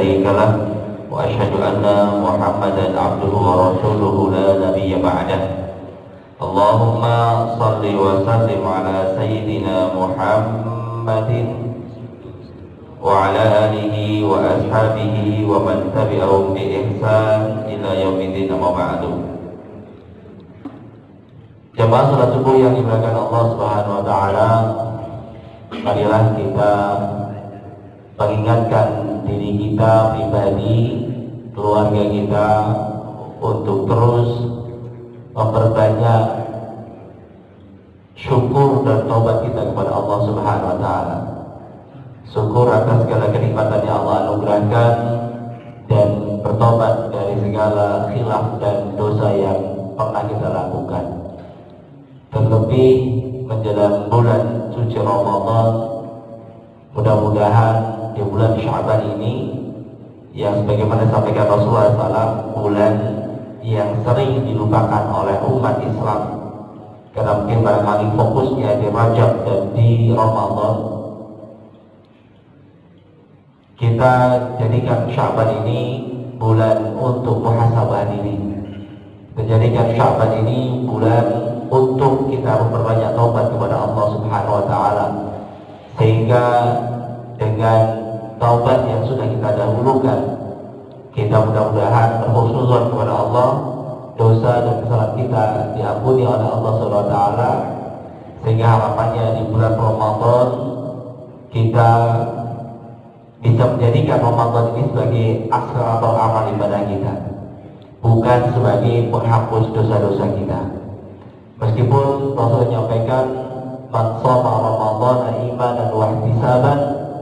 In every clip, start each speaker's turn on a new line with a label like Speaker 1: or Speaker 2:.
Speaker 1: شريك له وأشهد أن محمدا عبده ورسوله لا نبي بعده اللهم صل وسلم على سيدنا محمد وعلى آله وأصحابه ومن تبعهم بإحسان إلى يوم الدين أما بعد. Jemaah salat subuh yang dimuliakan Allah Subhanahu wa taala, marilah kita mengingatkan diri kita pribadi, keluarga kita untuk terus memperbanyak syukur dan taubat kita kepada Allah Subhanahu wa taala. Syukur atas segala kenikmatan yang Allah anugerahkan dan bertobat dari segala khilaf dan dosa yang pernah kita lakukan. Terlebih menjelang bulan suci Ramadan, mudah-mudahan di bulan Sya'ban ini yang sebagaimana disampaikan Rasulullah SAW, bulan yang sering dilupakan oleh umat Islam karena mungkin barangkali fokusnya di Rajab dan di Ramadan. Kita jadikan Sya'ban ini bulan untuk muhasabah diri. Kita jadikan Sya'ban ini bulan untuk kita memperbanyak taubat kepada Allah Subhanahu wa taala, sehingga dengan taubat yang sudah kita dahulukan, kita mudah-mudahan berhusnuzon kepada Allah, dosa dan kesalahan kita diampuni oleh Allah Subhanahu wa taala, sehingga harapannya di bulan Ramadan kita bisa menjadikan Ramadan ini sebagai akselerator amal ibadah kita, bukan sebagai penghapus dosa-dosa kita. Meskipun Rasul menyampaikan man shoma Ramadan imanan wa ihtisaban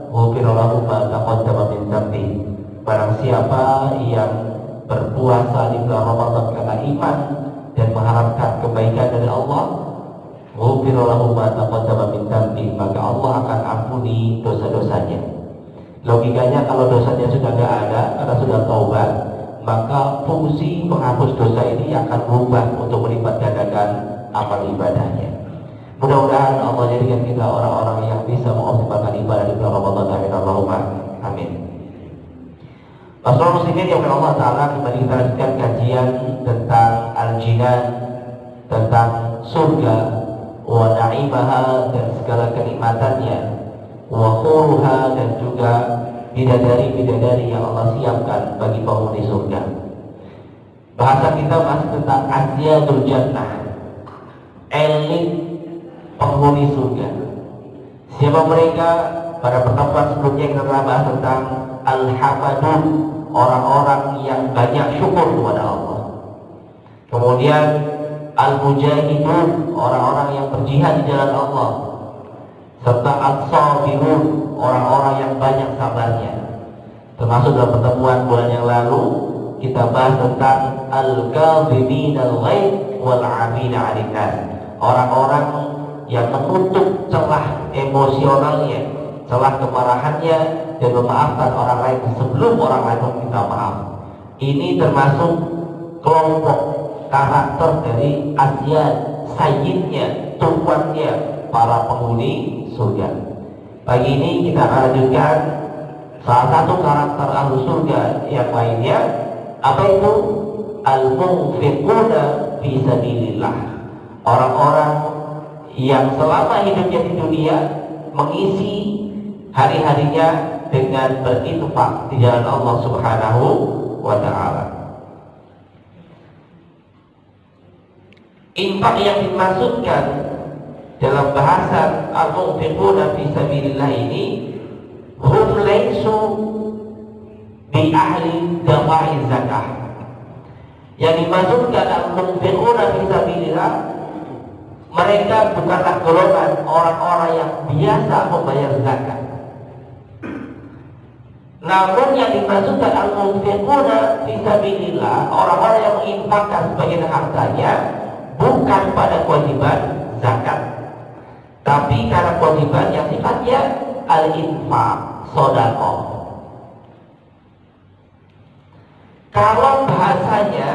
Speaker 1: ghufira lahu ma taqaddama min dhanbi. Barang siapa yang berpuasa di bulan Ramadan karena iman dan mengharapkan kebaikan dari Allah, ghufira lahu ma taqaddama min dhanbi, maka Allah akan ampuni dosa-dosanya. Logikanya kalau dosanya sudah tidak ada karena sudah taubat, maka fungsi penghapus dosa ini akan berubah untuk melipat gandakan amal ibadahnya. Mudah-mudahan Allah jadikan kita orang-orang yang bisa mengoptimalkan ibadah di bulan Ramadan. Amin Allahumma amin. Masyaallah muslimin yang Allah taala, kembali kita lanjutkan kajian tentang al-jinan, tentang surga, wa na'imaha dan segala kenikmatannya, wa khuruha dan juga bidadari-bidadari yang Allah siapkan bagi penghuni surga. Bahasa kita masih tentang asyadul jannah, elit penghuni surga. Siapa mereka? Pada pertemuan sebelumnya kita telah bahas tentang al-hafadun, orang-orang yang banyak syukur kepada Allah. Kemudian al-mujahidun, orang-orang yang berjihad di jalan Allah. Serta as-sabirun, orang-orang yang banyak sabarnya. Termasuk dalam pertemuan bulan yang lalu kita bahas tentang al-kadhimin al-ghaib wal 'afina 'anil nas, orang-orang yang menutup celah emosionalnya, celah kemarahannya, dan memaafkan orang lain sebelum orang lain meminta maaf. Ini termasuk kelompok karakter dari asyad, sayyidnya, tuannya para penghuni surga. Pagi ini kita akan lanjutkan salah satu karakter ahlu surga yang lainnya. Apa itu? Al-munfiquna fi sabilillah, orang-orang yang selama hidupnya di dunia mengisi hari-harinya dengan berinfak di jalan Allah Subhanahu wa taala. Infak yang dimaksudkan dalam bahasa al-munfiquna fi sabilillah ini, hum laysu bi ahli dafa'i zakah. Yang dimaksudkan al-munfiquna fi sabilillah, mereka bukanlah golongan orang-orang yang biasa membayar zakat. Namun yang dimaksudkan al-munfiquna fi sabilillah, orang-orang yang menginfakkan sebagian hartanya bukan pada kewajiban zakat, tapi karena kewajiban yang sifatnya al-infaq, sedekah. Kalau bahasanya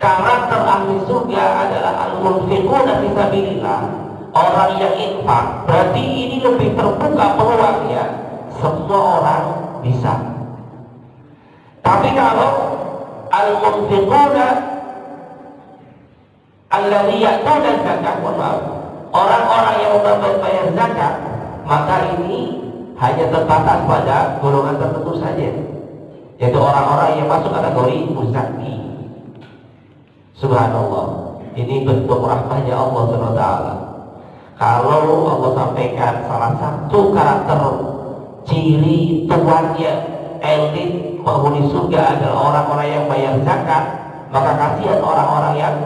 Speaker 1: karakter ahli surga adalah al-munfiquna fi sabilillah, orang yang infak, berarti ini lebih terbuka peluangnya semua orang bisa. Tapi kalau al-munfiquna alladzi ya'tuna zakat, orang-orang yang membayar zakat, maka ini hanya terbatas pada golongan tertentu saja, yaitu orang-orang yang masuk kategori muzaki. Subhanallah, ini bentuk rahmatnya Allah SWT. Kalau Allah sampaikan salah satu karakter ciri tuannya elit penghuni surga adalah orang-orang yang bayar zakat, maka kasihan orang-orang yang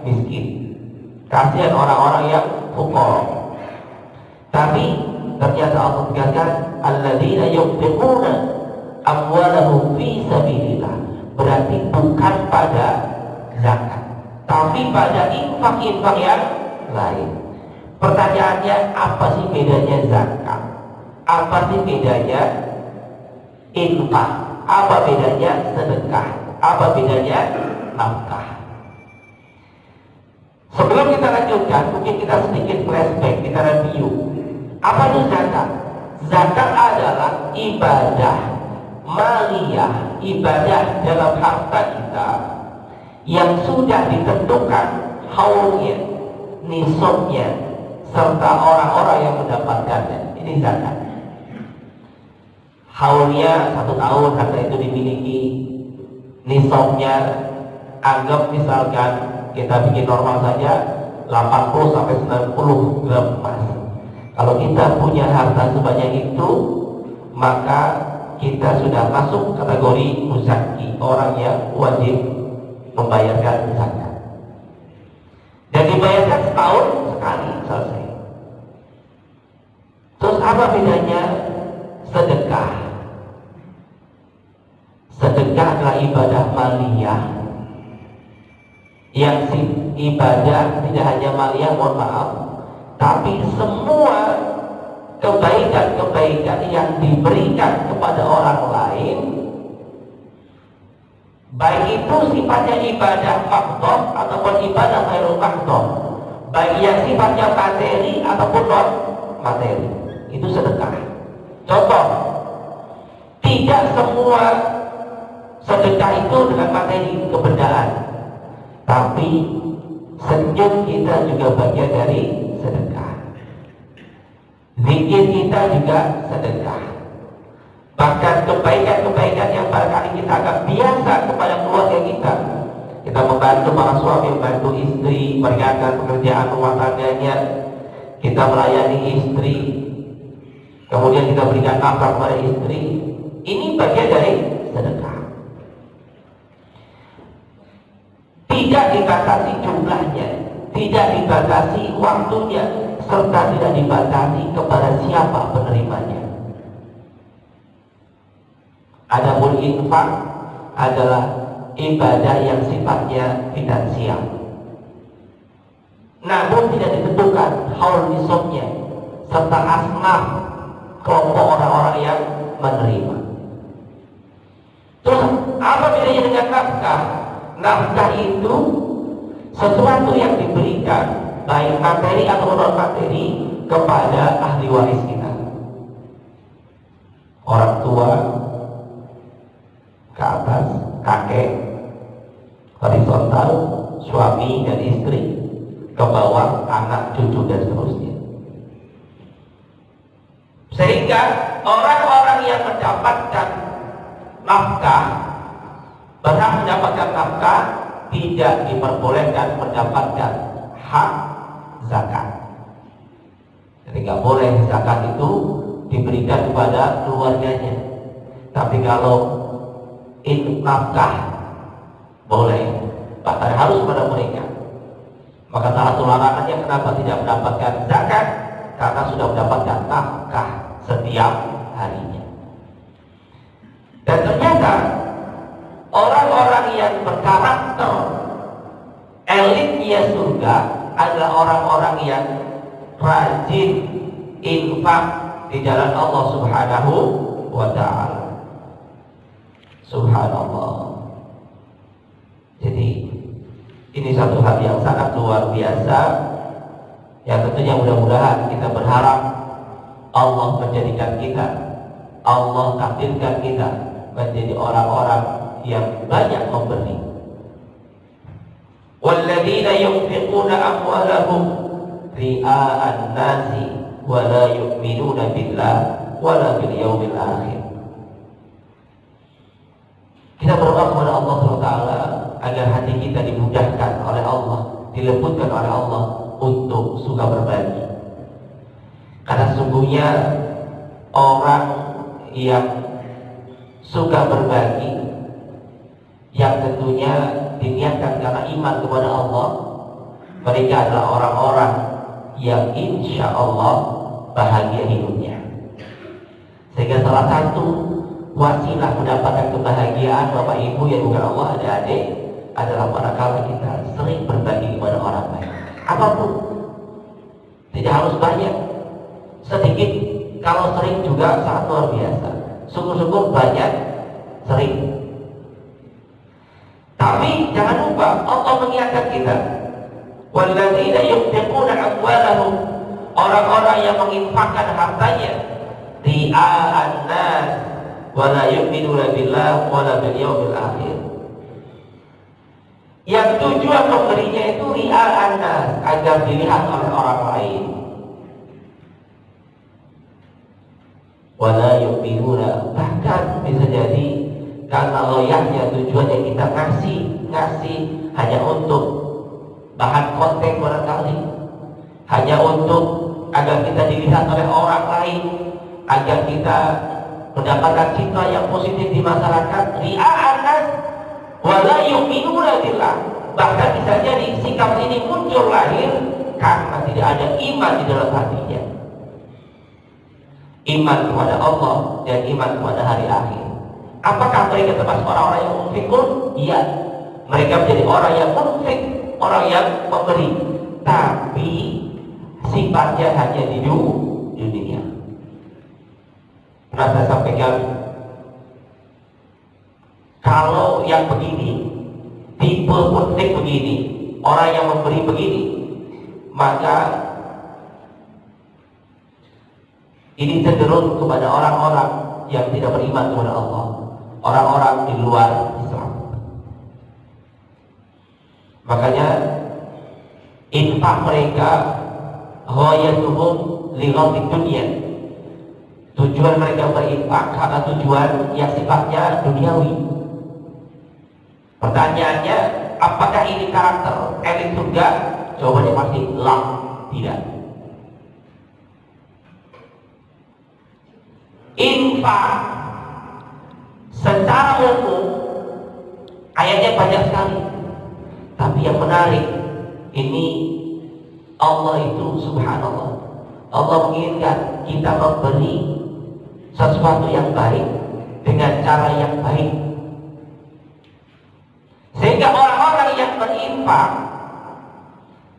Speaker 1: miskin, kasihan orang-orang yang fuqara. Tapi ternyata Allah tegaskan alladzina yunfiquna amwalahum fi sabilillah, berarti bukan pada zakat, tapi pada infak-infak yang lain. Pertanyaannya, apa sih bedanya zakat? Apa sih bedanya infak? Apa bedanya sedekah? Apa bedanya nafkah? Sebelum kita lanjutkan, mungkin kita sedikit flashback, kita review. Apa itu zakat? Zakat adalah ibadah maliyah, ibadah dalam harta kita yang sudah ditentukan haulnya, nisabnya, serta orang-orang yang mendapatkannya. Ini zakat. Haulnya 1 tahun harta itu dimiliki. Nisabnya, anggap misalkan kita bikin normal saja 80 sampai 90 gram emas. Kalau kita punya harta sebanyak itu, maka kita sudah masuk kategori muzaki, orang yang wajib membayarkan zakat. Dan dibayarkan setahun sekali, selesai. Terus apa bedanya sedekah? Sedekah adalah ibadah maliyah, yang ibadah tidak hanya maliyah, mohon maaf, tapi semua kebaikan-kebaikan yang diberikan kepada orang lain, baik itu sifatnya ibadah makhdhah ataupun ibadah ghairul makhdhah, baik yang sifatnya materi ataupun non materi, itu sedekah. Contoh, tidak semua sedekah itu dengan materi kebendaan, tapi senyum kita juga bagian dari sedekah. Zikir kita juga sedekah. Bahkan kebaikan-kebaikan yang barangkali kita anggap biasa kepada keluarga kita, kita membantu para suami, membantu istri meringankan pekerjaan rumah tangganya, kita melayani istri, kemudian kita berikan nafkah kepada istri, ini bagian dari sedekah. Tidak dibatasi jumlahnya, tidak dibatasi waktunya, serta tidak dibatasi kepada siapa penerimanya. Adapun infak adalah ibadah yang sifatnya finansial, namun tidak ditentukan haul nisabnya serta asnaf kelompok orang-orang yang menerima. Terus apa bedanya dengan nafkah? Nafkah itu sesuatu yang diberikan baik materi atau non materi kepada ahli waris kita, orang tua ke atas, kakek, horizontal, suami dan istri, ke bawah anak, cucu dan seterusnya. Sehingga orang-orang yang mendapatkan nafkah, berhak mendapatkan nafkah, tidak diperbolehkan mendapatkan hak zakat. Jadi nggak boleh zakat itu diberikan kepada keluarganya. Tapi kalau nafkah boleh, bahkan harus pada mereka. Maka salah satu larangannya kenapa tidak mendapatkan zakat, karena sudah mendapatkan nafkah setiap harinya. Dan ternyata orang-orang yang berkarakter elitnya surga adalah orang-orang yang rajin infak di jalan Allah Subhanahu wa ta'ala. Subhanallah. Jadi ini satu hal yang sangat luar biasa, yang tentunya mudah-mudahan kita berharap Allah menjadikan kita Allah takdirkan kita menjadi orang-orang yang banyak memberi. Walladzina yunfiquna amwalahum ria'an nasi wa la yu'minuna billah wa la bil yaumil akhir. Kita berdoa kepada Allah SWT agar hati kita dimudahkan oleh Allah, dilembutkan oleh Allah untuk suka berbagi. Karena sungguhnya orang yang suka berbagi, yang tentunya diniatkan karena iman kepada Allah, mereka adalah orang-orang yang insya Allah bahagia hidupnya. Sehingga salah satu wasilah mendapatkan kebahagiaan Bapak Ibu yang bukan Allah, adik-adik, adalah manakala kita sering berbagi kepada orang lain. Apapun, tidak harus banyak, sedikit. Kalau sering juga sangat luar biasa. Syukur-syukur banyak, sering. Tapi jangan lupa Allah mengingatkan kita, walladzina yunfiquna amwalahum, orang-orang yang menginfakkan hartanya ria'an nas wa la yu'minuna billah wa la bil yaumil akhir. Yang tujuan memberinya itu ria'an nas, agar dilihat oleh orang lain. Wa la yu'minuna, bahkan bisa jadi karena loyalnya tujuannya kita ngasih hanya untuk bahan konten barangkali, hanya untuk agar kita dilihat oleh orang lain, agar kita mendapatkan citra yang positif di masyarakat. Ria'an nas wa la yu'minuna billah, bahkan bisa jadi sikap ini muncul lahir karena tidak ada iman di dalam hatinya, iman kepada Allah dan iman kepada hari akhir. Apakah mereka termasuk orang-orang yang munfikun? Iya, mereka menjadi orang yang munfik, orang yang memberi, tapi sifatnya hanya di dunia. Pernah saya sampaikan, kalau yang begini, tipe munfik begini, orang yang memberi begini, maka ini cenderung kepada orang-orang yang tidak beriman kepada Allah, orang-orang di luar Islam. Makanya infak mereka ghayatuhum li ghadid dunya, tujuan mereka berinfak karena tujuan yang sifatnya duniawi. Pertanyaannya, apakah ini karakter elit surga? Jawabannya pasti lah, tidak. Infak secara umum ayatnya banyak sekali, tapi yang menarik ini, Allah itu subhanallah, Allah menginginkan kita memberi sesuatu yang baik dengan cara yang baik, sehingga orang-orang yang berinfak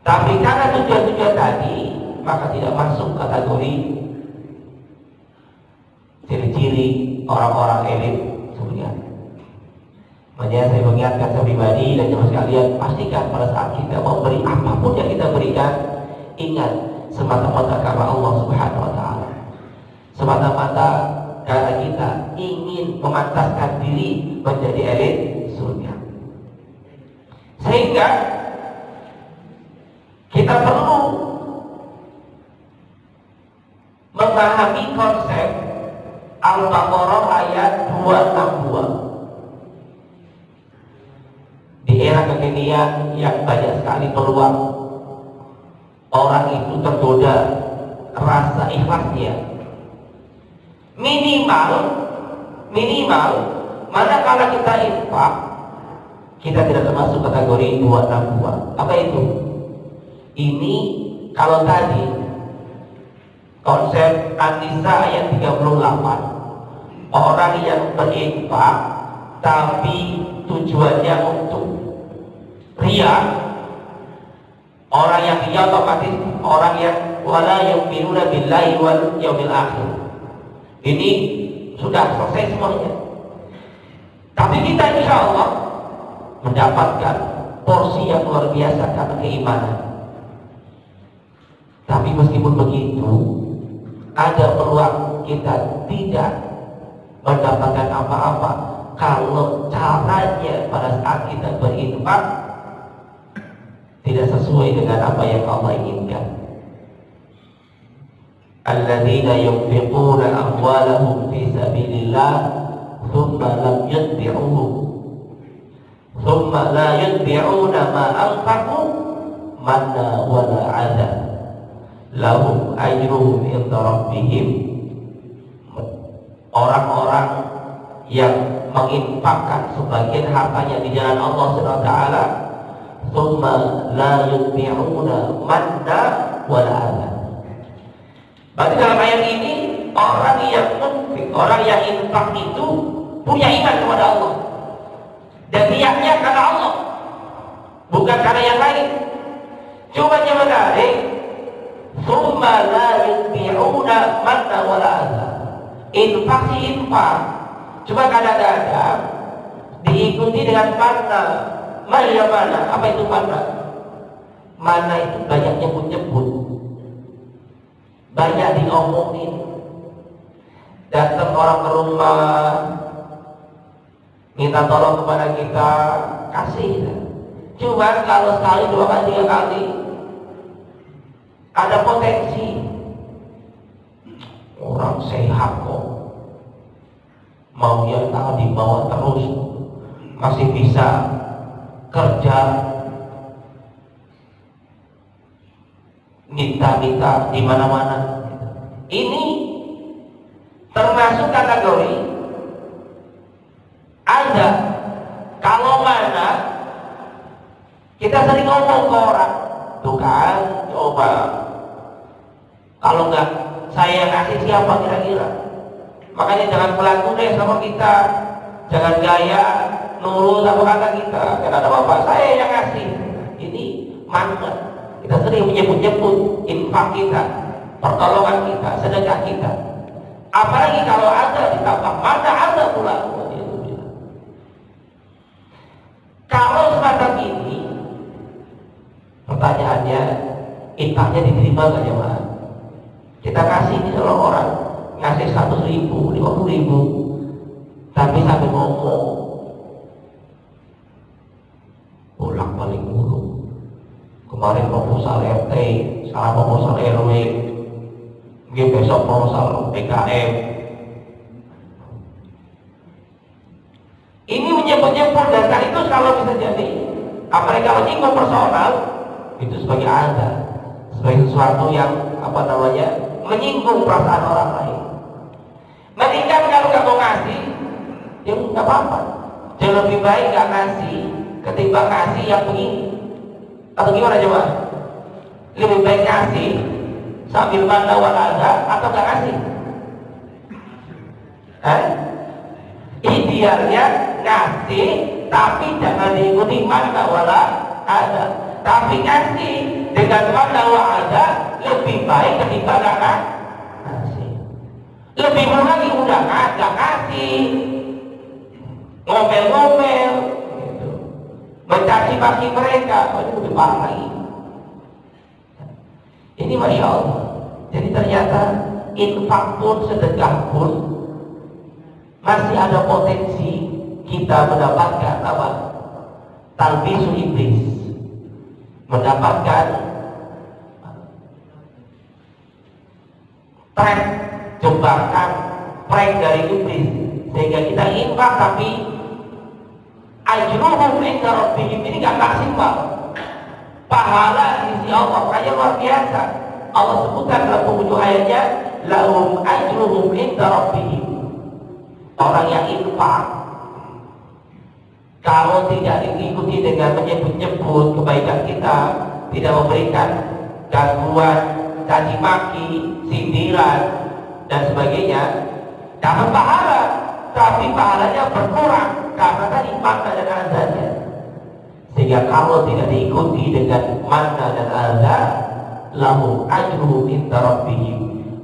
Speaker 1: tapi karena tujuan-tujuan tadi, maka tidak masuk kategori ciri-ciri orang-orang elit sebenarnya. Makanya saya mengingatkan saya pribadi dan jemaah sekalian, pastikan pada saat kita memberi apapun yang kita berikan, ingat semata-mata karena Allah Subhanahu wa taala, semata-mata karena kita ingin memantaskan diri menjadi elit surga. Sehingga kita perlu memahami konsep Al-Baqarah ayat 262. Di era kekinian yang banyak sekali peluang orang itu tergoda rasa ikhlasnya minimal manakala kita infak, kita tidak termasuk kategori 262. Apa itu? Ini kalau tadi konsep An-Nisa ayat 38, orang yang berinfak tapi tujuannya untuk ria, orang yang ria otomatis orang yang wala yu'minuna billahi wal yaumil akhir. Ini sudah selesai semuanya. Tapi kita insya Allah mendapatkan porsi yang luar biasa karena keimanan. Tapi meskipun begitu, ada peluang kita tidak mendapatkan apa-apa kalau caranya pada saat kita berinfak tidak sesuai dengan apa yang Allah inginkan. Alladzina yunfiquna amwalahum fi sabilillah thumma la yutbi'una ma anfaqu manna wa la 'adha lahum ajruhum 'inda rabbihim. Orang-orang yang menginfakkan sebagian hartanya di jalan Allah Subhanahu wa taala, thumma la yutbi'una manna wa la 'adha. Berarti dalam ayat ini orang yang munfik, orang yang infak itu punya iman kepada Allah. Dan niatnya karena Allah, bukan karena yang lain. Cuma yang menarik, thumma la yutbi'una manna wa la 'adha. Infak si infak, cuma kadang-kadang diikuti dengan manna. Mana? Apa itu manna? Manna itu banyak nyebut-nyebut, banyak diomongin. Datang orang ke rumah minta tolong kepada kita, kasih. Cuma kalau sekali, dua kali, tiga kali ada potensi orang sehat kok, mau yang tak dibawa terus, masih bisa kerja, minta-minta di mana-mana. Ini termasuk kategori ada. Kalau mana kita sering ngomong ke orang, tuh kan, coba kalau enggak saya ngasih siapa kira-kira. Makanya jangan pelantu deh sama kita, jangan gaya nurut sama kata kita, karena ada bapak saya yang ngasih. Ini manna. Kita sering menyebut-nyebut infak kita, pertolongan kita, sedekah kita. Apalagi kalau ada ditambah mana ada pula. Kalau semacam ini, pertanyaannya, infaknya diterima gak jemaah? Kita kasih ini kalau orang ngasih 100.000, 50.000, tapi sampai ngomong bolak-balik mulu. Kemarin proposal RT, sekarang proposal RW, mungkin besok proposal PKM. Ini menyebut-nyebut, dan itu kalau bisa jadi, apalagi kalau nyinggung personal, itu sebagai ada, sebagai sesuatu yang menyinggung perasaan orang lain. Mendingan kalau nggak mau ngasih, ya nggak apa-apa. Jangan lebih baik nggak ngasih ketimbang ngasih yang begini. Atau gimana coba? Lebih baik ngasih sambil manna wa la 'adha atau nggak ngasih? Idealnya ngasih, tapi jangan diikuti manna wa la 'adha. Tapi ngasih dengan manna wa 'adha lebih baik ketimbang ngasih. Lebih murah lagi udah nggak ngasih, ngomel-ngomel, gitu. Mencaci maki mereka, itu lebih parah lagi. Ini Masya Allah. Jadi ternyata infak pun, sedekah pun masih ada potensi kita mendapatkan apa? Talbisul iblis, mendapatkan tren, jebakan, prank dari iblis, sehingga kita infak tapi ajruhum 'inda rabbihim ini gak maksimal. Pahala di sisi Allah makanya luar biasa. Allah sebutkan dalam penghujung ayatnya, lahum ajruhum 'inda rabbihim. Orang yang infak kalau tidak diikuti dengan menyebut-nyebut kebaikan kita, tidak memberikan gangguan, caci maki, sindiran dan sebagainya, dapat pahala, tapi pahalanya berkurang karena tadi manna dan azannya. Sehingga kalau tidak diikuti dengan manna dan azan, lahum ajruhum 'inda rabbihim,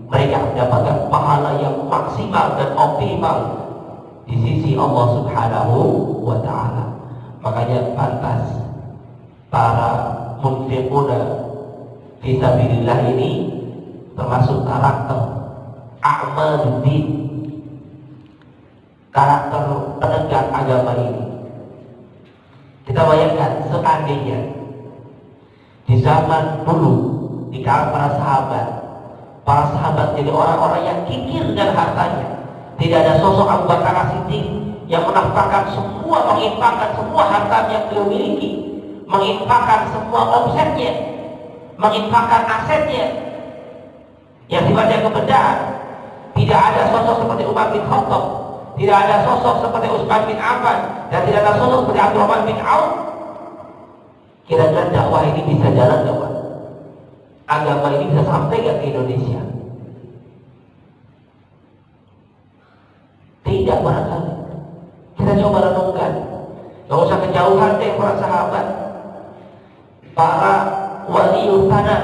Speaker 1: mereka mendapatkan pahala yang maksimal dan optimal di sisi Allah Subhanahu wa ta'ala. Makanya pantas para munfiquna fi sabilillah ini termasuk karakter a'maluddin, menegak agama ini. Kita bayangkan seandainya di zaman dulu di kalangan para sahabat jadi orang-orang yang kikir dengan hartanya. Tidak ada sosok Abu Bakar As-Siddiq yang menafkahkan semua, menginfakkan semua harta yang beliau miliki, menginfakkan semua omsetnya, menginfakkan asetnya yang sifatnya kebenaran. Tidak ada sosok seperti Umar bin Khattab, tidak ada sosok seperti Utsman bin Affan, dan tidak ada sosok seperti Abdurrahman bin Auf. Kira-kira dakwah ini bisa jalan gak, Pak? Agama ini bisa sampai gak ke Indonesia? Tidak barangkali. Kita coba renungkan. Gak usah kejauhan deh para sahabat, para waliul tanah,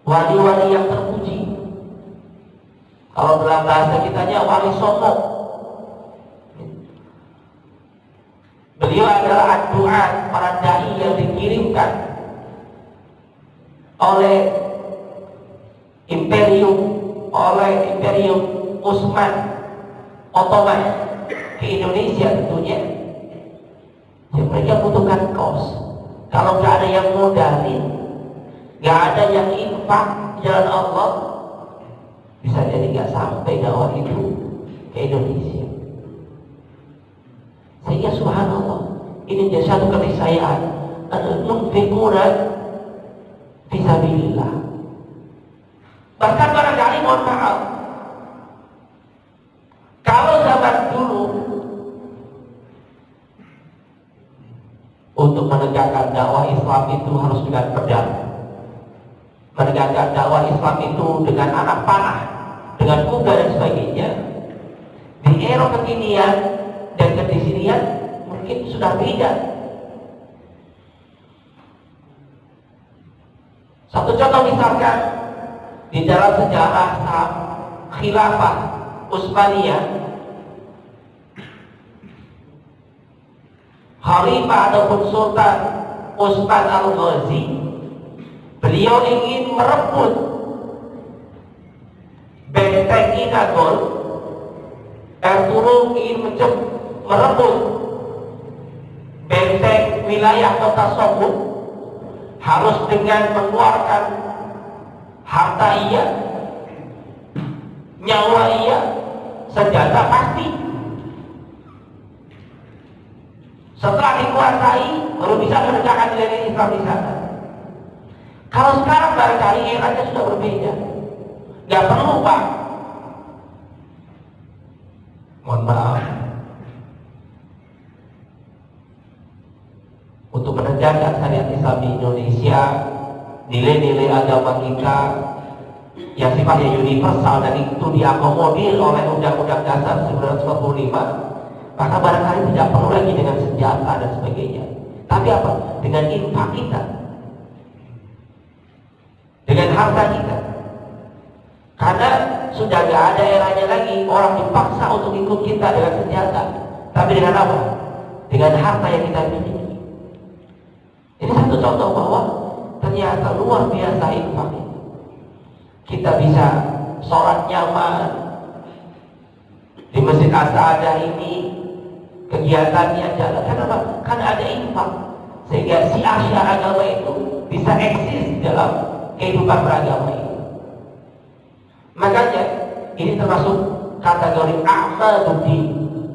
Speaker 1: wali-wali yang terpuji. Kalau dalam bahasa kitanya wali songo. Beliau adalah ad-du'at, para dai yang dikirimkan oleh imperium Utsman Ottoman ke Indonesia tentunya. Ya, mereka butuhkan kos. Kalau nggak ada yang modalin, nggak ada yang infak jalan Allah, bisa jadi nggak sampai dakwah itu ke Indonesia. Sehingga subhanallah, ini jadi satu keniscayaan, al-munfiquna fisabilillah. Bahkan barangkali mohon maaf, kalau zaman dulu untuk menegakkan dakwah Islam itu harus dengan pedang, menegakkan dakwah Islam itu dengan anak panah, dengan kuda dan sebagainya. Di era kekinian dan kedisinian mungkin sudah beda. Satu contoh misalkan di dalam sejarah khilafah Utsmaniyah, Khalifah ataupun Sultan Utsman Al-Ghazi, beliau ingin merebut benteng Inagol. Ertugrul ingin merebut benteng wilayah kota Sogod, harus dengan mengeluarkan harta iya, nyawa iya, senjata pasti. Setelah dikuasai, baru bisa menegakkan nilai Islam di sana. Kalau sekarang barangkali eranya sudah berbeda. Gak perlu, Pak. Mohon maaf. Untuk menegakkan syariat Islam di Indonesia, nilai-nilai agama kita yang sifatnya universal dan itu diakomodir oleh Undang-Undang Dasar 1945, maka barangkali tidak perlu lagi dengan senjata dan sebagainya. Tapi apa? Dengan infak kita, dengan harta kita. Karena sudah gak ada eranya lagi orang dipaksa untuk ikut kita dengan senjata, tapi dengan apa? Dengan harta yang kita miliki. Ini satu contoh bahwa ternyata luar biasa infak itu. Kita bisa sholat nyaman di Masjid As-Saadah ini, kegiatannya jalan. Kenapa? Karena ada infak, sehingga syiar-syiar agama itu bisa eksis dalam kehidupan beragama ini. Makanya ini termasuk kategori a'maduddin,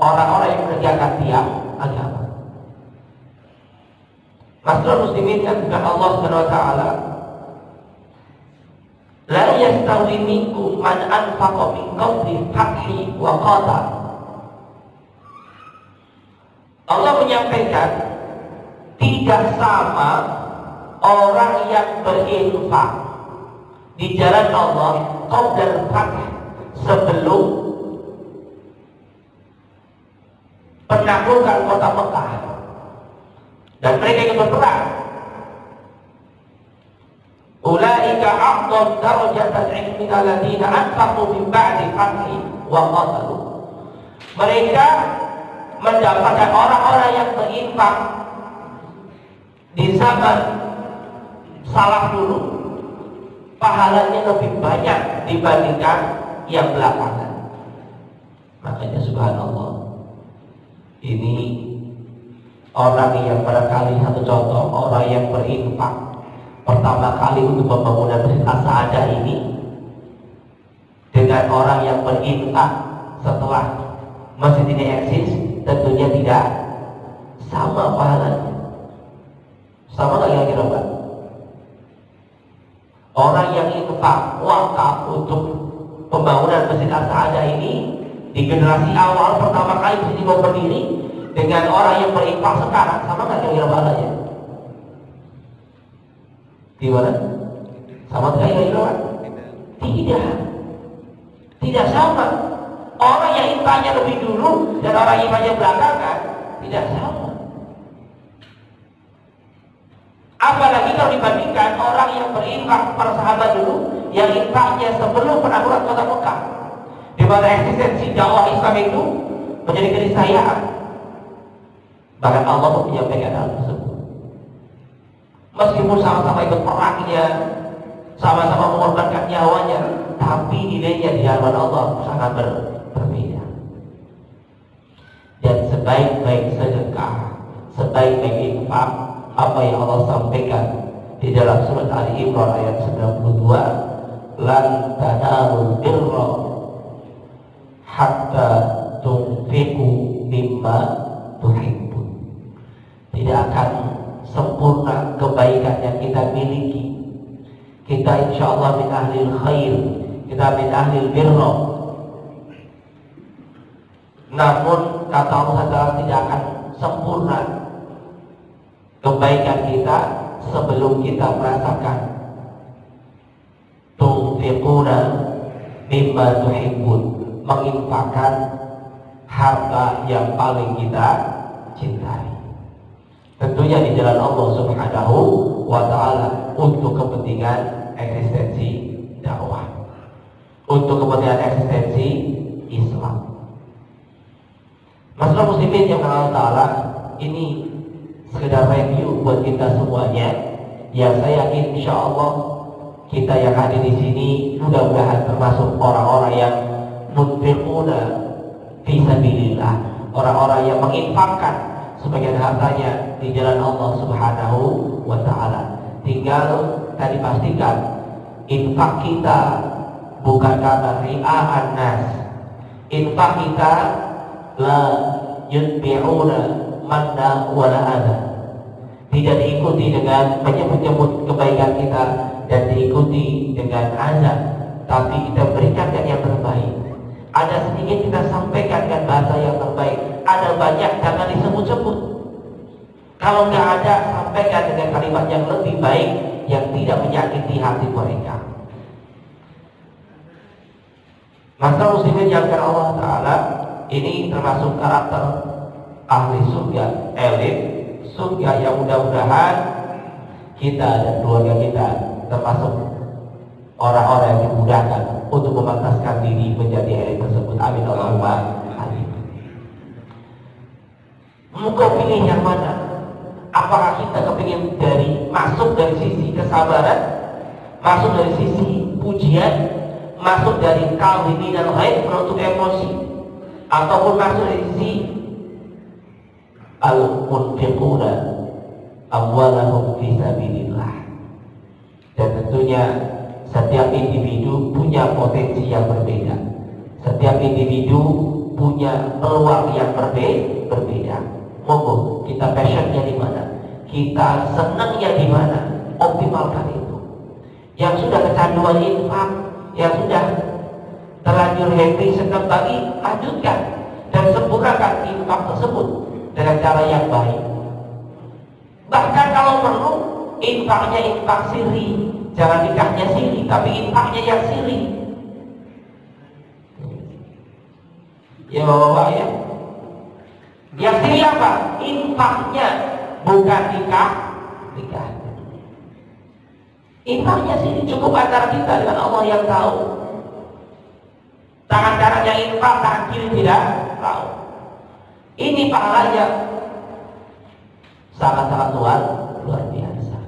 Speaker 1: orang-orang yang menegakkan tiang agama. Masyaallah muslimin yang bukan Allah Subhanahu wa taala, la yastawi minkum man anfaqa min qabli fathi wa qatal. Allah menyampaikan tidak sama orang yang berinfak di jalan Allah qabla fath, sebelum penaklukan kota Mekah dan mereka yang berperang. Ulaika a'dham darajatan 'inda alladziina anfaqu min ba'di fathi wa qatalu. Mereka mendapatkan orang-orang yang berinfak di zaman salaf dulu, pahalanya lebih banyak dibandingkan yang belakangan. Makanya subhanallah, Ini orang yang barangkali satu contoh, orang yang berinfak pertama kali untuk pembangunan Masjid As-Sa'adah ini dengan orang yang berinfak setelah masjid ini eksis, tentunya tidak sama pahalanya. Sama nggak kira-kira Pak? Orang yang infak wakaf untuk pembangunan Masjid As-Sa'adah ini di generasi awal pertama kali masjid ini mau berdiri dengan orang yang berinfak sekarang, sama nggak kira-kira pahalanya? Gimana? Sama tidak kira-kira Pak? Tidak. Tidak sama. Orang yang infaknya lebih dulu dan orang yang infaknya belakangan tidak sama. Apalagi kalau dibandingkan orang yang berinfak para sahabat dulu yang infaknya sebelum penaklukan kota Mekah, di mana eksistensi dakwah Islam itu menjadi keniscayaan. Bahkan Allah pun menyampaikan hal tersebut. Meskipun sama-sama ikut perangnya, sama-sama mengorbankan nyawanya, tapi nilainya di hadapan Allah sangat berbeda. Dan sebaik-baik sedekah, sebaik-baik infak, apa yang Allah sampaikan di dalam surat Ali Imran ayat 92, lan tanalul birra hatta tunfiqu mimma tuhibbun. Tidak akan sempurna kebaikan yang kita miliki. Kita insyaallah min ahlil khair, kita min ahlil birra. Namun kata Allah tidak akan sempurna kebaikan kita sebelum kita merasakan tunfiquna mimma tuhibbun, menginfakkan harta yang paling kita cintai. Tentunya di jalan Allah Subhanahu wa ta'ala untuk kepentingan eksistensi dakwah, untuk kepentingan eksistensi Islam. Masalah muslimin yang Allah Ta'ala, ini sekedar review buat kita semuanya, yang saya yakin insya Allah kita yang hadir di sini mudah-mudahan termasuk orang-orang yang munfiquna fi sabilillah, orang-orang yang menginfakkan sebagian hartanya di jalan Allah Subhanahu wa ta'ala. Tinggal tadi pastikan infak kita bukan karena ria'an nas. Infak kita la yutbi'una manna wala adha, tidak diikuti dengan menyebut-nyebut kebaikan kita dan diikuti dengan azab, tapi kita berikan yang terbaik. Ada sedikit kita sampaikan dengan bahasa yang terbaik, ada banyak jangan disebut-sebut. Kalau nggak ada, sampaikan dengan kalimat yang lebih baik yang tidak menyakiti hati mereka. Maka muslimin yang karena Allah Ta'ala, ini termasuk karakter ahli surga, elit surga yang mudah-mudahan kita dan keluarga kita termasuk orang-orang yang dimudahkan untuk memantaskan diri menjadi elit tersebut. Amin Allahumma amin. Engkau pilih yang mana? Apakah kita kepingin masuk dari sisi kesabaran, masuk dari sisi pujian, masuk dari kalbi dan lain menutup emosi, ataupun masuk dari sisi al-munfiquna amwalahum fi sabilillah. Dan tentunya setiap individu punya potensi yang berbeda, setiap individu punya peluang yang berbeda. Monggo kita passionnya di mana, kita senangnya di mana, optimalkan itu. Yang sudah kecanduan infak, yang sudah terlanjur happy senang bagi, lanjutkan dan sempurnakan infak tersebut dengan cara yang baik. Bahkan kalau perlu infaknya infak siri, jangan nikahnya siri, tapi infaknya yang siri. Ya bapak ya. Yang siri apa? Infaknya, bukan nikah. Infaknya siri, cukup antara kita dengan Allah yang tahu. Tangan kanan yang infak, tangan kiri tidak tahu. Ini pahalanya sangat-sangat luar biasa.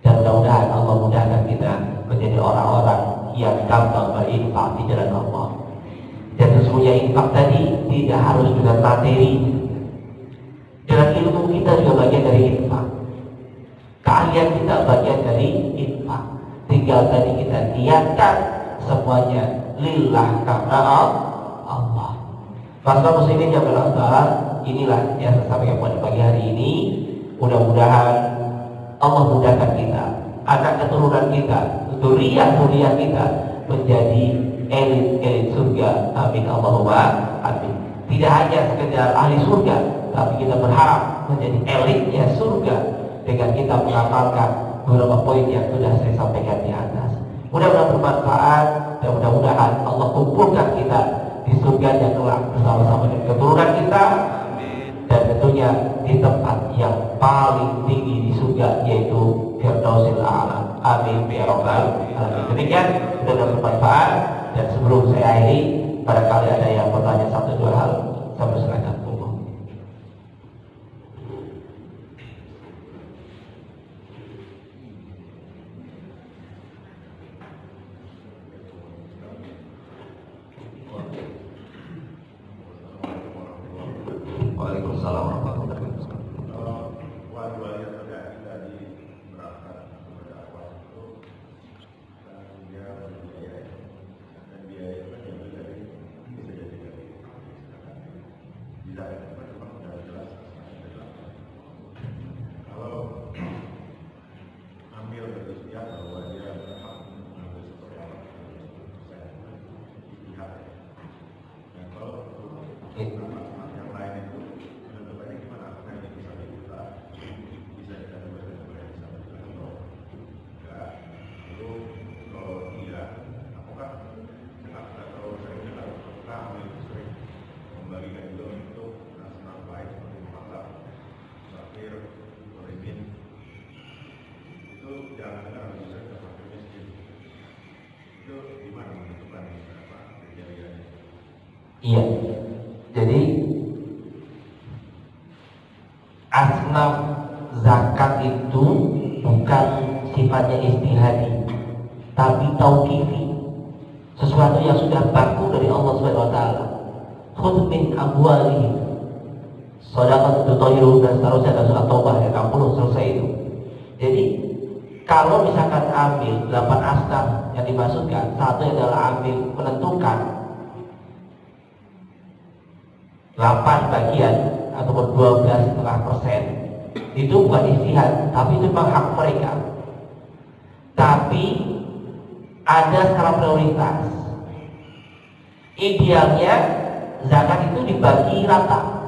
Speaker 1: Dan mudah-mudahan Allah mudahkan kita menjadi orang-orang yang gampang berinfak di jalan Allah. Dan sesungguhnya infak tadi tidak harus dengan materi, dengan ilmu kita juga bagian dari infak, keahlian kita bagian dari infak. Tinggal tadi kita niatkan semuanya lillah, karena Allah. Masalah muslimin yang berlantar, inilah yang saya sampaikan pada pagi hari ini. Mudah-mudahan Allah mudahkan kita, anak keturunan kita, zuriat-zuriat kita menjadi elit surga. Amin Allahumma amin. Tidak hanya sekedar ahli surga, tapi kita berharap menjadi elitnya surga dengan kita mengamalkan beberapa poin yang sudah saya sampaikan di atas. Mudah-mudahan bermanfaat dan mudah-mudahan Allah kumpulkan kita di surga yang kelak bersama-sama dengan keturunan kita, dan tentunya di tempat yang paling tinggi di surga, yaitu Firdausil A'la. Amin ya rabbal alamin. Demikian, mudah-mudahan bermanfaat. Dan sebelum saya akhiri, barangkali ada yang bertanya satu dua hal, saya persilakan. Waalaikumsalam warahmatullahi wabarakatuh. Iya, jadi asnaf zakat itu bukan sifatnya istihadi, tapi tauqifi, sesuatu yang sudah baku dari Allah Subhanahu wa taala. Khudh min amwalihim shadaqatan tutahhiruhum, dan seterusnya, dan surat Taubah ayat 60 selesai itu. Jadi kalau misalkan ambil 8 asnaf yang dimaksudkan, satu adalah ambil menentukan 8 bagian ataupun 12,5%, itu bukan istihad, tapi itu memang hak mereka. Tapi ada skala prioritas. Idealnya zakat itu dibagi rata.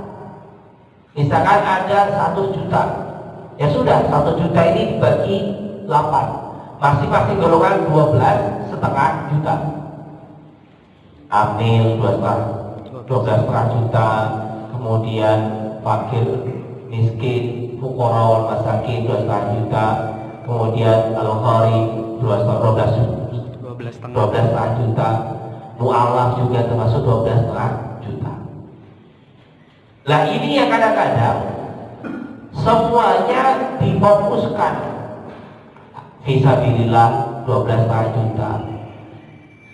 Speaker 1: Misalkan ada 1 juta, ya sudah 1 juta ini dibagi 8, masing-masing golongan 12,5 juta. Amil 12,5 juta, kemudian fakir miskin, fuqara wal masakin 12,5 juta, kemudian al-gharib 12,5 juta, mu'alaf juga termasuk 12,5 juta. Lah ini yang kadang-kadang semuanya difokuskan fisabilillah 12,5 juta,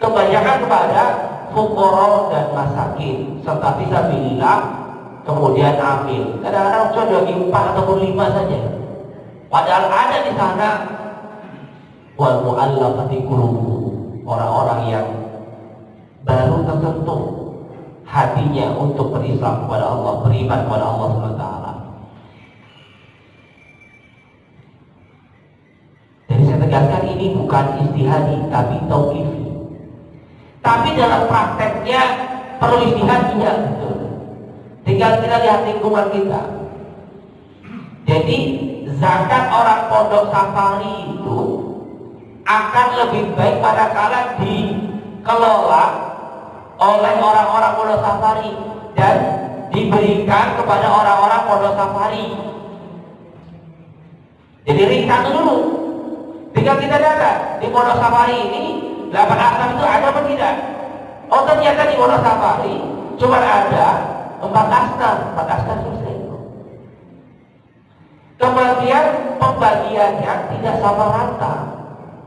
Speaker 1: kebanyakan kepada fuqara dan masakin, serta fisabilillah, kemudian amil. Kadang-kadang cuma bagi 4 ataupun 5 saja. Padahal ada di sana wal mu'allafati qulubuhum, orang-orang yang baru tersentuh hatinya untuk berislam kepada Allah, beriman kepada Allah SWT. Jadi saya tegaskan, ini bukan istihadi, tapi tauqifi. Tapi dalam prakteknya perlu istihad, iya betul. Tinggal kita lihat lingkungan kita. Jadi zakat orang pondok safari itu akan lebih baik pada kala dikelola oleh orang-orang pondok safari dan diberikan kepada orang-orang pondok safari. Jadi ringkas dulu. Tinggal kita data di pondok safari ini 8 asnaf itu ada apa tidak? Oh, ternyata di pondok safari cuma ada 4 asnaf selesai. Kemudian pembagiannya tidak sama rata.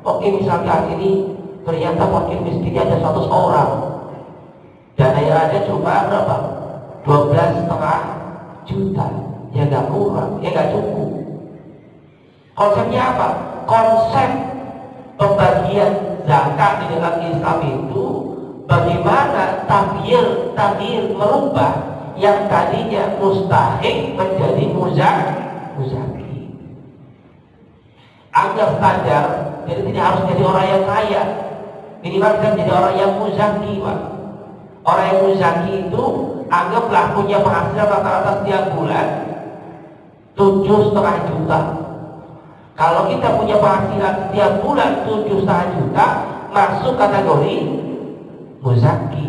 Speaker 1: Oke, misalkan ini ternyata fakir miskinnya ada 100 orang. Dana yang ada cuma berapa? 12,5 juta. Ya nggak kurang, ya nggak cukup. Konsepnya apa? Konsep pembagian zakat di dalam Islam itu bagaimana tabir merubah yang tadinya mustahik menjadi muzaki. Anggap standar, jadi tidak harus jadi orang yang kaya. Minimal bisa jadi orang yang muzaki, Pak. Orang yang muzaki itu anggaplah punya penghasilan rata-rata setiap bulan 7,5 juta. Kalau kita punya penghasilan setiap bulan 7,5 juta, masuk kategori muzaki.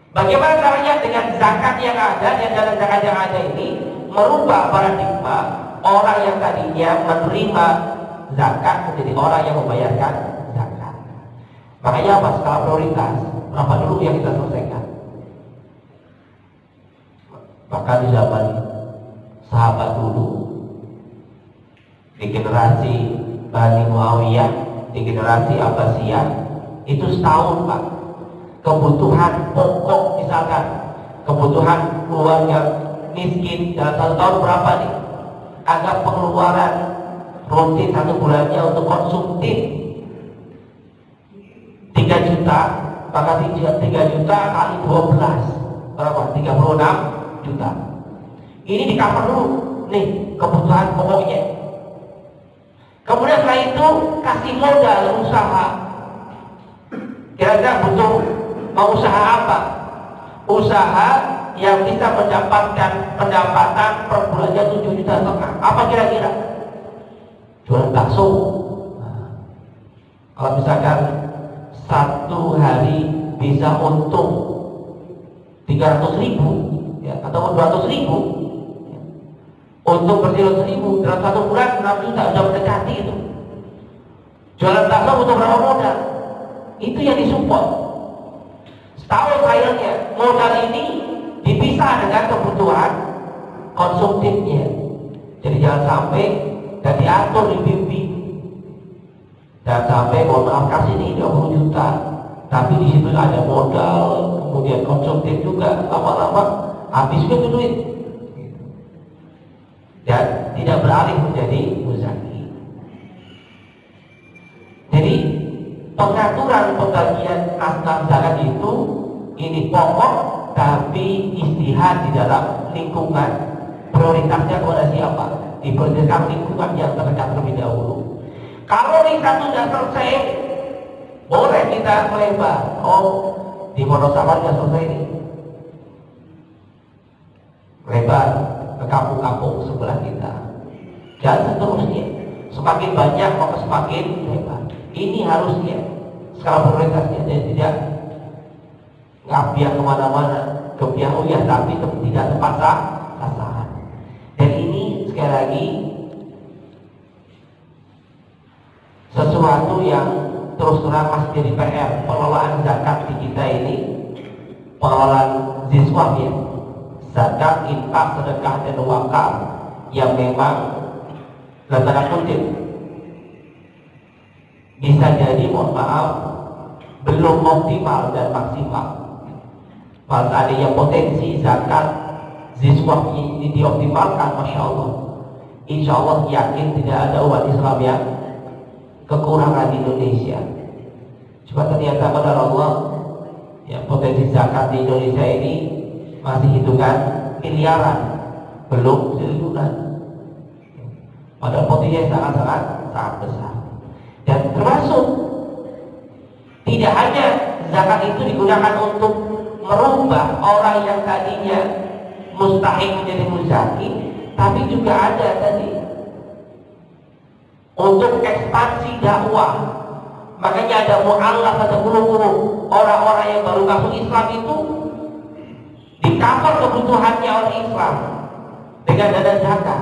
Speaker 1: Bagaimana caranya dengan zakat yang ada dan dana zakat yang ada ini merubah paradigma orang yang tadinya menerima zakat menjadi orang yang membayarkan zakat. Makanya apa? Skala prioritas. Berapa dulu yang kita selesaikan? Maka di zaman sahabat dulu, di generasi Bani Muawiyah, di generasi Abbasiyah, itu setahun, Pak. Kebutuhan pokok, misalkan kebutuhan keluarga miskin dalam 1 tahun berapa nih? Anggap pengeluaran rutin 1 bulannya untuk konsumtif 3 juta, maka 3 juta kali 12 berapa? 36 juta. Ini di cover dulu nih kebutuhan pokoknya. Kemudian setelah itu kasih modal usaha. Kira-kira butuh mau usaha apa? Usaha yang bisa mendapatkan pendapatan per bulannya 7,5 juta. Apa kira-kira? Jualan bakso. Kalau misalkan 1 hari bisa untung 300.000 ya, atau 200.000 ya. Untung per 300.000 dalam 1 bulan 6 juta, sudah mendekati itu. Jualan bakso butuh berapa modal? Itu yang disupport. Setahun akhirnya modal ini dipisah dengan kebutuhan konsumtifnya. Jadi jangan sampai dan diatur, dibimbing. Jangan sampai mohon maaf kasih ini 20 juta, tapi di situ ada modal, kemudian konsumtif juga, lama-lama habis juga tuh duit. Dan tidak beralih menjadi muzaki. Jadi pengaturan pembagian asnaf zakat itu ini pokok, tapi istihad di dalam lingkungan. Prioritasnya kepada siapa? Diprioritaskan lingkungan yang terdekat terlebih dahulu. Kalau riset sudah selesai, boleh kita melebar. Oh, di Wonosalam sudah selesai ini. Lebar ke kampung-kampung sebelah kita. Dan seterusnya. Semakin banyak maka semakin lebar. Ini harusnya skala prioritasnya, dan tidak ngabiak kemana-mana, kebiak uyah tapi tidak tepat sasaran. Dan ini sekali lagi sesuatu yang terus terang masih jadi PR. Pengelolaan zakat di kita ini, pengelolaan ziswah ya, zakat, infak, sedekah dan wakaf yang memang tanda kutip bisa jadi mohon maaf belum optimal dan maksimal. Kalau adanya potensi zakat ziswah ini dioptimalkan, masya Allah, insya Allah yakin tidak ada umat Islam yang kekurangan di Indonesia. Cuma ternyata pada Allah ya, potensi zakat di Indonesia ini masih hitungan miliaran, belum triliunan. Padahal potensinya sangat besar. Dan termasuk tidak hanya zakat itu digunakan untuk merubah orang yang tadinya mustahik menjadi muzaki, tapi juga ada tadi untuk ekspansi dakwah. Makanya ada mu'allaf, ada guru-guru, orang-orang yang baru masuk Islam itu di-cover kebutuhannya oleh Islam dengan dana zakat.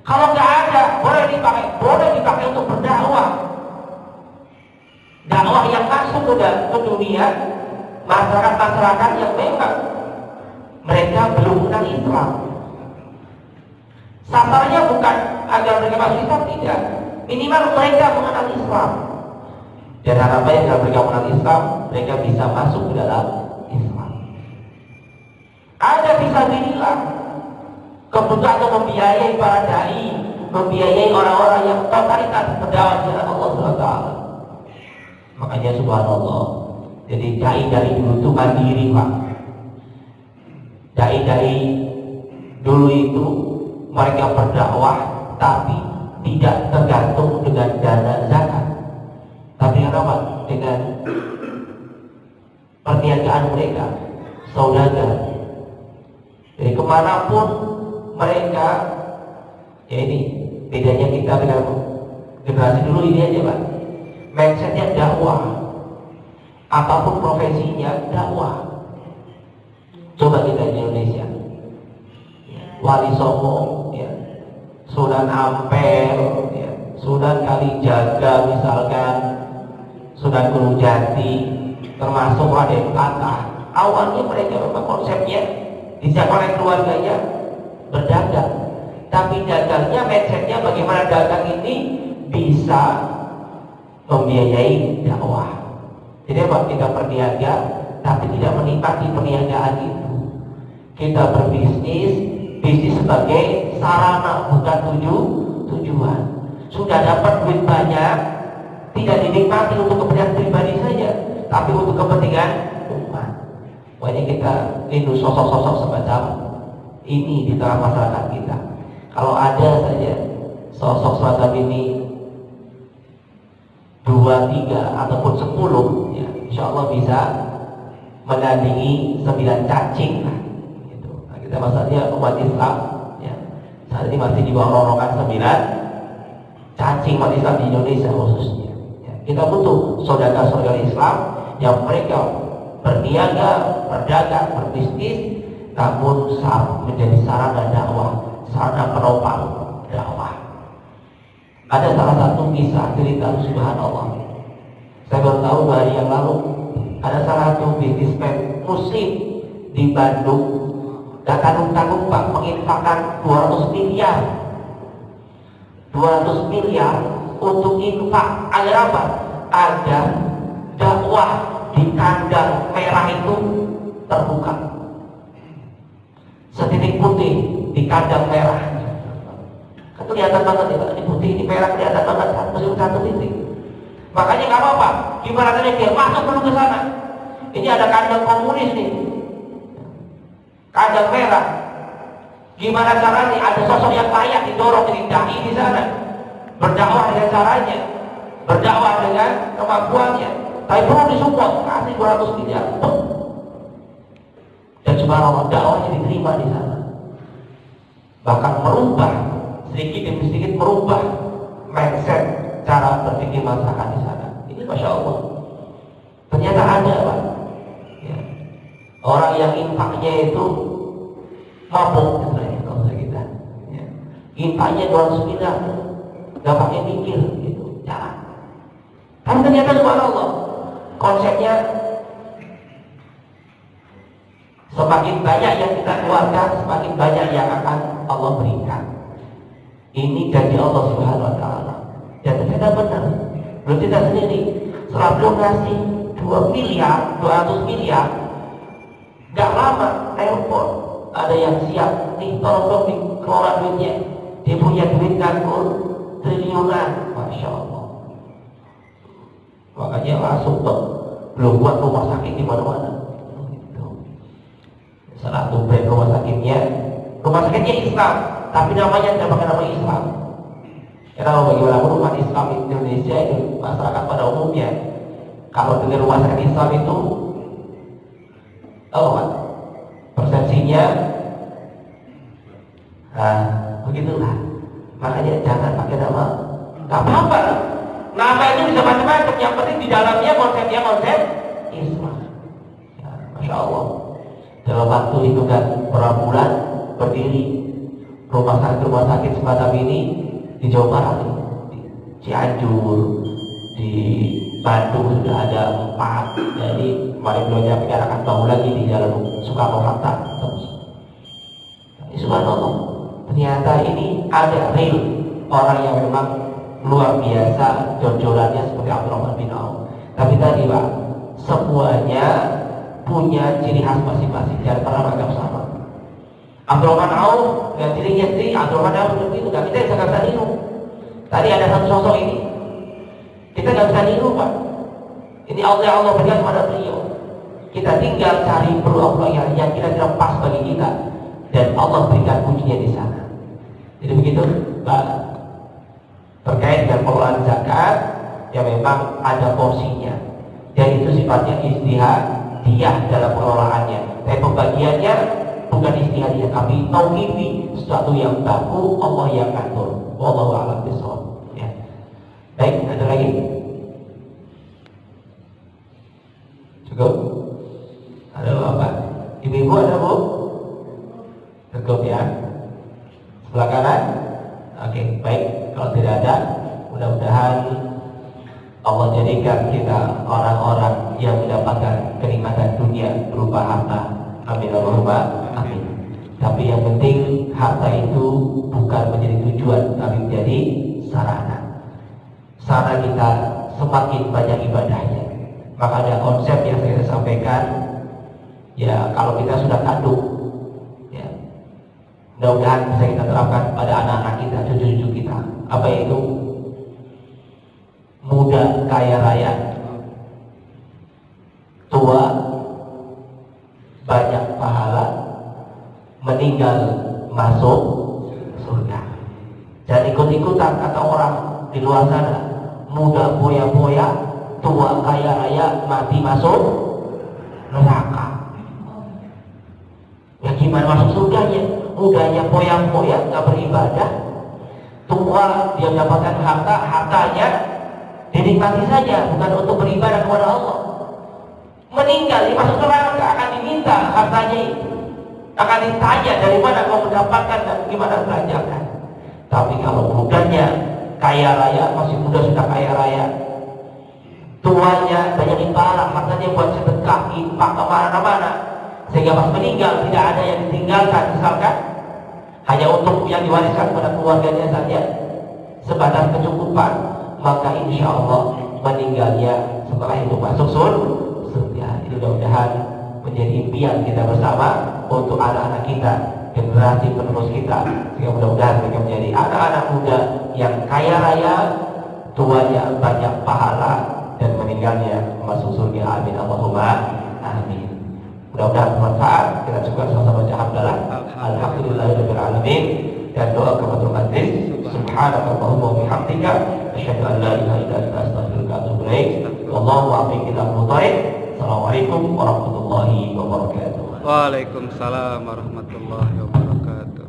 Speaker 1: Kalau nggak ada, boleh dipakai untuk berdakwah. Dakwah yang masuk ke dunia masyarakat yang memang mereka belum kenal Islam. Sasarannya bukan agar mereka masuk Islam, tidak. Minimal mereka mengenal Islam. Dan harapannya dengan bergabung dengan Islam, mereka bisa masuk ke dalam Islam. Ada fisabilillah kebutuhan untuk membiayai para dai, membiayai orang-orang yang totalitas berdakwah di jalan Allah SWT. Makanya subhanallah, jadi dai dari dulu itu mandiri Pak. Dai dulu itu mereka berdakwah tapi tidak tergantung dengan dana zakat, tapi apa? Dengan perniagaan mereka, saudagar. Jadi kemanapun mereka, ya ini bedanya kita dengan generasi dulu ini aja Pak. Mindsetnya dakwah, apapun profesinya dakwah. Coba kita di Indonesia, Wali Songo, ya, Sunan Ampel, ya, Sunan Kalijaga misalkan, Sunan Gunung Jati, termasuk Raden Patah. Awalnya mereka memang konsepnya dijak oleh keluarganya berdagang, tapi dagangnya mindsetnya bagaimana dagang ini bisa membiayai dakwah. Jadi apa? Kita berniaga tapi tidak menikmati perniagaan itu. Kita berbisnis, bisnis sebagai sarana bukan tujuan. Sudah dapat duit banyak, tidak dinikmati untuk kepentingan pribadi saja, tapi untuk kepentingan umat. Makanya kita rindu sosok-sosok semacam ini di tengah masyarakat kita. Kalau ada saja sosok semacam ini 2, 3 ataupun 10, ya, insya Allah bisa menandingi 9 cacing. Gitu. Nah, kita masalahnya umat Islam, ya, saat ini masih di bawah rongrongan 9 cacing umat Islam di Indonesia khususnya. Ya, kita butuh saudara-saudara Islam yang mereka berniaga, berdagang, berbisnis, namun menjadi sarana dakwah, sarana penopang dakwah. Ada salah satu kisah cerita subhanallah. Saya baru tahu 2 hari yang lalu ada salah satu bisnismen muslim di Bandung gak tanggung-tanggung Pak menginfakkan 200 miliar untuk infak agar apa? Agar dakwah di kandang merah itu terbuka. Setitik putih di kandang merah. Kelihatan banget ya Pak, ini putih, ini merah, kelihatan banget meskipun satu titik. Makanya nggak apa-apa, gimana caranya dia masuk dulu ke sana. Ini ada kandang komunis nih, kandang merah. Gimana caranya ada sosok yang layak didorong jadi dai di sana, berdakwah dengan caranya, berdakwah dengan kemampuannya. Tapi perlu disupport, kasih 200 miliar. Dan subhanallah dakwahnya diterima di sana. Bahkan merubah sedikit demi sedikit merubah mindset cara berpikir masyarakat di sana. Ini masya Allah. Ternyata ada Pak. Ya. Orang yang infaknya itu mabuk sebenarnya kalau kita. Ya. Infaknya 200 miliar, nggak pakai mikir gitu, jalan. Tapi ternyata subhanallah konsepnya semakin banyak yang kita keluarkan, semakin banyak yang akan Allah berikan. Ini janji Allah Subhanahu wa taala. Dan ternyata benar. Belum kita sendiri setelah belum ngasih 2 miliar, 200 miliar, gak lama telepon ada yang siap nih, tolong dong dikelola duitnya. Dia punya duit nganggur triliunan, masya Allah. Makanya langsung tuh belum buat rumah sakit di mana-mana. Salah satu brand rumah sakitnya Islam, tapi namanya tidak pakai nama Islam. Karena bagaimanapun umat Islam di Indonesia itu masyarakat pada umumnya, kalau dengan rumah sakit Islam itu, persepsinya, begitulah. Makanya jangan pakai nama. Gak apa-apa. Nama itu bisa macam-macam. Yang penting di dalamnya konsepnya konsep Islam. Ya, masya Allah. Dalam waktu itu kan berapa bulan berdiri rumah sakit semacam ini di Jawa Barat, di Cianjur, di Bandung sudah ada 4. Jadi kemarin belum akan bangun lagi di Jalan Soekarno Hatta. Subhanallah, ternyata ini ada real orang yang memang luar biasa, jor-jorannya seperti Abdurrahman bin Auf. Tapi tadi Pak, semuanya punya ciri khas masing-masing, jangan pernah menganggap sama. Abdurrahman Auf dan cirinya sendiri, Abdurrahman Auf seperti itu, kita nggak bisa niru. Tadi ada satu sosok ini, kita nggak bisa niru Pak. Ini Allah berikan pada beliau. Kita tinggal cari peluang-peluang yang kira-kira pas bagi kita, dan Allah berikan kuncinya di sana. Jadi begitu Pak. Terkait dengan pengelolaan zakat, ya memang ada porsinya, dan itu sifatnya ijtihadiyah dalam pengelolaannya. Tapi pembagiannya bukan ijtihadiyah, tapi tauqifi, sesuatu yang baku Allah yang atur. Wallahu a'lam bishawab. Ya. Baik, ada lagi? Cukup? Ada apa? Ibu-ibu ada Bu? Cukup ya. Sebelah kanan? Oke, baik. Kalau tidak ada, mudah-mudahan Allah jadikan kita orang-orang yang mendapatkan kenikmatan dunia berupa harta. Amin Allahumma amin. Tapi yang penting harta itu bukan menjadi tujuan, tapi menjadi sarana. Sarana kita semakin banyak ibadahnya. Maka ada konsep yang saya sampaikan, ya kalau kita sudah kandung, ya mudah-mudahan bisa kita terapkan pada anak-anak kita, cucu-cucu kita. Apa itu? Muda kaya raya, tua banyak pahala, meninggal masuk surga. Jangan ikut-ikutan kata orang di luar sana, muda boya-boya, tua kaya raya, mati masuk neraka. Ya gimana masuk surganya? Mudanya boya-boya, nggak beribadah, tua dia mendapatkan hartanya dinikmati saja, bukan untuk beribadah kepada Allah. Meninggal, dia masuk neraka, akan diminta hartanya itu, akan ditanya dari mana kau mendapatkan dan gimana belanjakan. Tapi kalau mudanya kaya raya, masih muda sudah kaya raya, tuanya banyak dipahala, hartanya buat sedekah, infak kemana-mana, sehingga pas meninggal tidak ada yang ditinggalkan, misalkan hanya untuk yang diwariskan pada keluarganya saja, sebatas kecukupan, maka insya Allah meninggalnya setelah itu masuk surga. Ini mudah-mudahan menjadi impian kita bersama untuk anak-anak kita, generasi penerus kita, sehingga mudah-mudahan mereka menjadi anak-anak muda yang kaya raya, tuanya banyak pahala, dan meninggalnya masuk surga. Amin Allahumma amin. Mudah-mudahan bermanfaat. Kita juga sama-sama baca hamdalah alhamdulillahirabbil alamin, dan doa kepada majlis. Subhanakallahumma wa bihamdika asyhadu an la ilaha illa anta astaghfiruka wa atubu ilaik. Wallahu a'lam bishawab. Assalamualaikum warahmatullahi wabarakatuh.
Speaker 2: Waalaikumsalam warahmatullahi wabarakatuh.